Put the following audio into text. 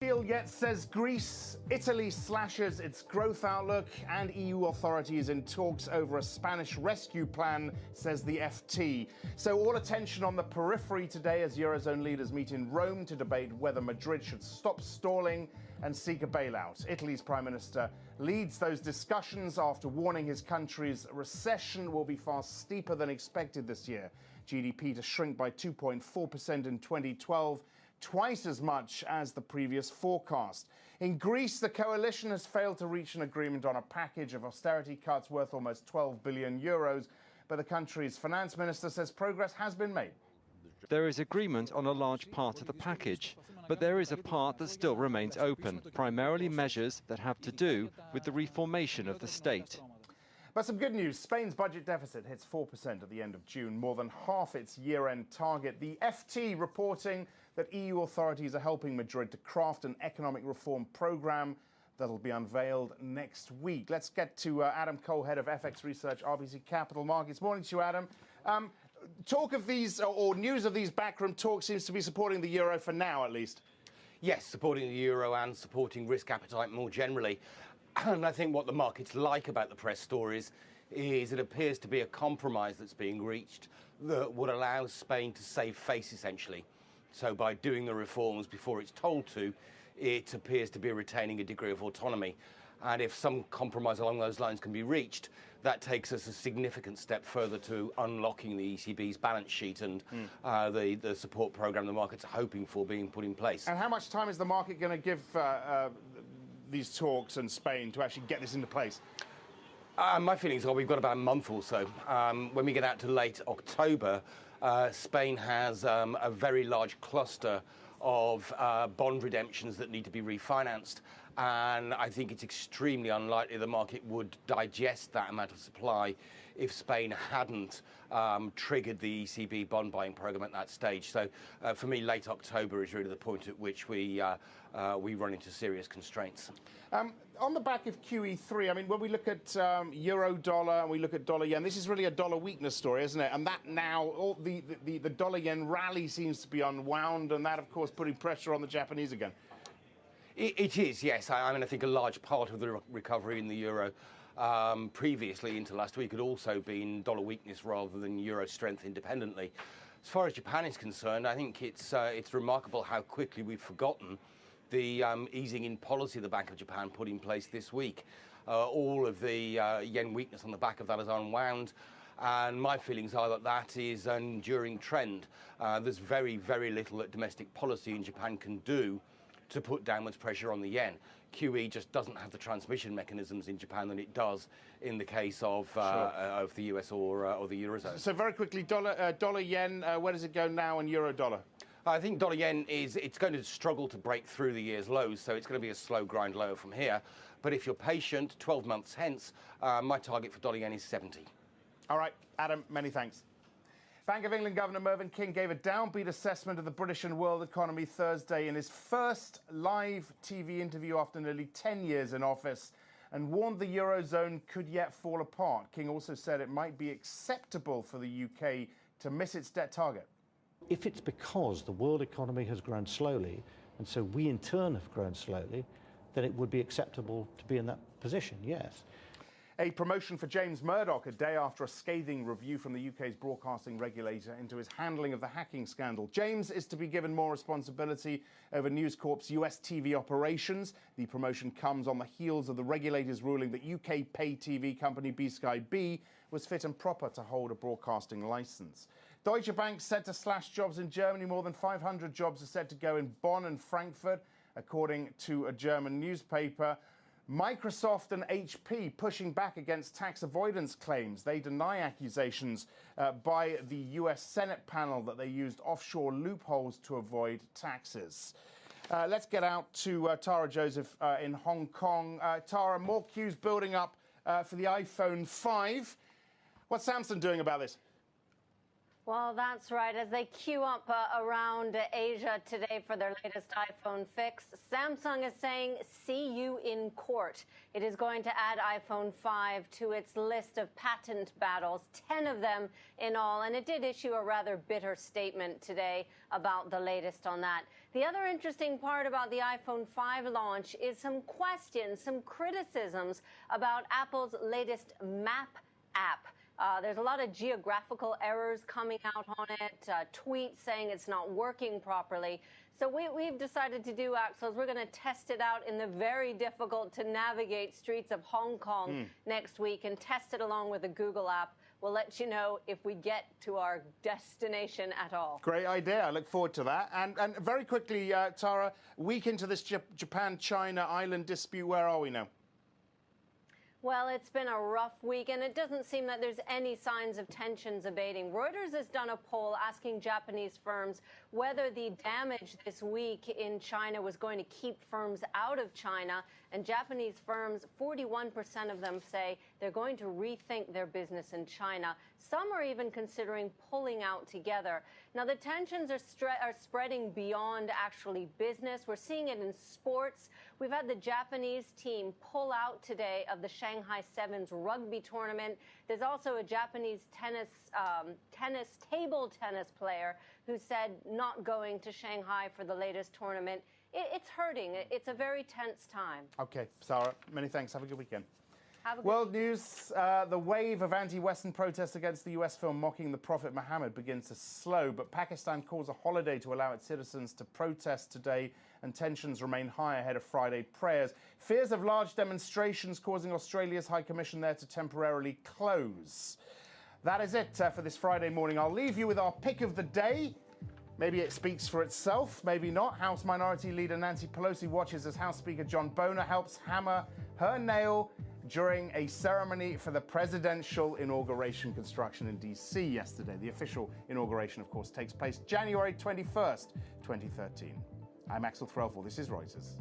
Deal yet, says Greece. Italy slashes its growth outlook, and EU authorities in talks over a Spanish rescue plan, says the FT. So all attention on the periphery today as Eurozone leaders meet in Rome to debate whether Madrid should stop stalling and seek a bailout. Italy's Prime Minister leads those discussions after warning his country's recession will be far steeper than expected this year. GDP to shrink by 2.4% in 2012. Twice as much as the previous forecast. In Greece, the coalition has failed to reach an agreement on a package of austerity cuts worth almost 12 billion euros, but the country's finance minister says progress has been made. There is agreement on a large part of the package, but there is a part that still remains open, primarily measures that have to do with the reformation of the state. But some good news. Spain's budget deficit hits 4% at the end of June, more than half its year-end target. The FT reporting that EU authorities are helping Madrid to craft an economic reform program that'll be unveiled next week. Let's get to Adam Cole, head of FX research, RBC Capital Markets. Morning to you, Adam. Talk of these, or news of these backroom talks seems to be supporting the euro for now, at least. Yes, supporting the euro and supporting risk appetite more generally. And I think what the markets like about the press stories is it appears to be a compromise that's being reached that would allow Spain to save face, essentially. So by doing the reforms before it's told to, it appears to be retaining a degree of autonomy. And if some compromise along those lines can be reached, that takes us a significant step further to unlocking the ECB's balance sheet and the support programme the markets are hoping for being put in place. And how much time is the market going to give these talks and Spain to actually get this into place? My feelings are we've got about a month or so. When we get out to late October, Spain has a very large cluster of bond redemptions that need to be refinanced. And I think it's extremely unlikely the market would digest that amount of supply if Spain hadn't triggered the ECB bond buying program at that stage. So for me, late October is really the point at which we run into serious constraints. On the back of QE3, I mean, when we look at euro dollar and we look at dollar yen, this is really a dollar weakness story, isn't it? And that now, the dollar yen rally seems to be unwound, and that, of course, putting pressure on the Japanese again. It is, yes. I mean, I think a large part of the recovery in the euro previously into last week had also been dollar weakness rather than euro strength independently. As far as Japan is concerned, I think it's remarkable how quickly we've forgotten the easing in policy the Bank of Japan put in place this week. All of the yen weakness on the back of that is unwound. And my feelings are that that is an enduring trend. There's very, very little that domestic policy in Japan can do to put downwards pressure on the yen. QE just doesn't have the transmission mechanisms in Japan than it does in the case of the US or the Eurozone. So very quickly, dollar yen, where does it go now, and euro dollar? I think dollar yen it's going to struggle to break through the year's lows, so it's going to be a slow grind lower from here. But if you're patient, 12 months hence, my target for dollar yen is 70. All right, Adam, many thanks. Bank of England Governor Mervyn King gave a downbeat assessment of the British and world economy Thursday in his first live TV interview after nearly 10 years in office, and warned the Eurozone could yet fall apart. King also said it might be acceptable for the UK to miss its debt target. If it's because the world economy has grown slowly, and so we in turn have grown slowly, then it would be acceptable to be in that position, yes. A promotion for James Murdoch a day after a scathing review from the UK's broadcasting regulator into his handling of the hacking scandal. James is to be given more responsibility over News Corp's US TV operations. The promotion comes on the heels of the regulator's ruling that UK pay TV company B-Sky B was fit and proper to hold a broadcasting licence. Deutsche Bank set to slash jobs in Germany. More than 500 jobs are said to go in Bonn and Frankfurt, according to a German newspaper. Microsoft and HP pushing back against tax avoidance claims. They deny accusations by the US Senate panel that they used offshore loopholes to avoid taxes. Let's get out to Tara Joseph in Hong Kong. Tara, more queues building up for the iPhone 5. What's Samsung doing about this? Well, that's right. As they queue up around Asia today for their latest iPhone fix, Samsung is saying, see you in court. It is going to add iPhone 5 to its list of patent battles, 10 of them in all. And it did issue a rather bitter statement today about the latest on that. The other interesting part about the iPhone 5 launch is some questions, some criticisms about Apple's latest Map app. There's a lot of geographical errors coming out on it, tweets saying it's not working properly. So we've decided to do, Axel, is we're going to test it out in the very difficult to navigate streets of Hong Kong next week and test it along with the Google app. We'll let you know if we get to our destination at all. Great idea. I look forward to that. And very quickly, Tara, week into this Japan-China island dispute, where are we now? Well, it's been a rough week, and it doesn't seem that there's any signs of tensions abating. Reuters has done a poll asking Japanese firms whether the damage this week in China was going to keep firms out of China. And Japanese firms, 41% of them say they're going to rethink their business in China. Some are even considering pulling out together. Now, the tensions are spreading beyond actually business. We're seeing it in sports. We've had the Japanese team pull out today of the Shanghai Sevens rugby tournament. There's also a Japanese table tennis player who said not going to Shanghai for the latest tournament. It's hurting. It's a very tense time. Okay, Sarah, many thanks. Have a good weekend. Have a good World news, the wave of anti-Western protests against the US film mocking the Prophet Muhammad begins to slow, but Pakistan calls a holiday to allow its citizens to protest today, and tensions remain high ahead of Friday prayers. Fears of large demonstrations causing Australia's High Commission there to temporarily close. That is it for this Friday morning. I'll leave you with our pick of the day. Maybe it speaks for itself, maybe not. House Minority Leader Nancy Pelosi watches as House Speaker John Boehner helps hammer her nail during a ceremony for the presidential inauguration construction in D.C. yesterday. The official inauguration, of course, takes place January 21st, 2013. I'm Axel Threlfall. This is Reuters.